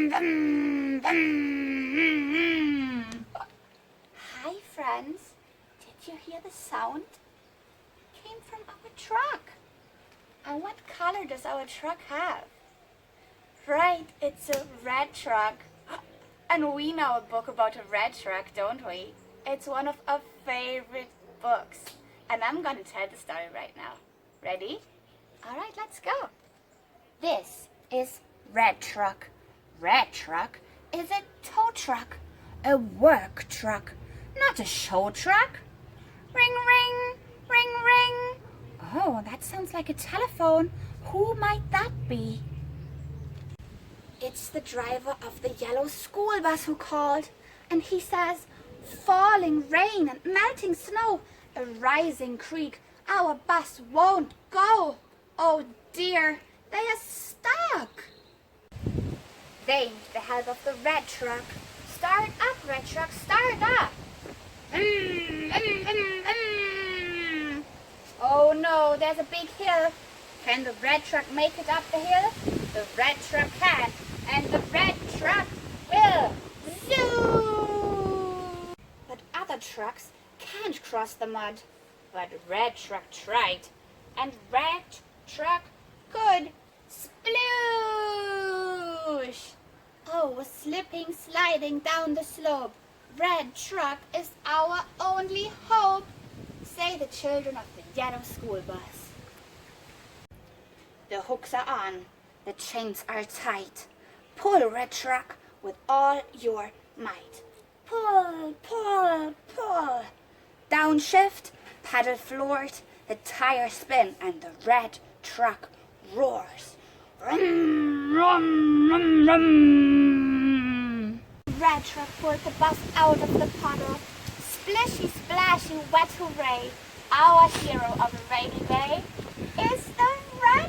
Vroom, vroom. Hi friends, did you hear the sound? It came from our truck. And what color does our truck have? Right, it's a red truck. And we know a book about a red truck, don't we? It's one of our favorite books. And I'm gonna tell the story right now. Ready? Alright, let's go. This is Red Truck. Red Truck is a tow truck, a work truck, not a show truck. Ring, ring, ring, ring. Oh, that sounds like a telephone. Who might that be? It's the driver of the yellow school bus who called, and he says, falling rain and melting snow, a rising creek, our bus won't go. Oh dear, they are stuck. They need the help of the red truck. Start up, red truck, start up. Oh no, there's a big hill. Can the red truck make it up the hill? The red truck can, and the red truck will. Zoom! But other trucks can't cross the mud. But red truck tried, and red truck could. Sploosh! Oh, we're slipping, sliding down the slope. Red truck is our only hope, say the children of the yellow school bus. The hooks are on, the chains are tight. Pull, red truck, with all your might. Pull, pull, pull. Downshift, paddle floored, the tires spin and the red truck roars. Rum, rum, rum, rum. Red truck pulled the bus out of the puddle. Splishy, splashy, wet hooray. Our hero of a rainy day is the red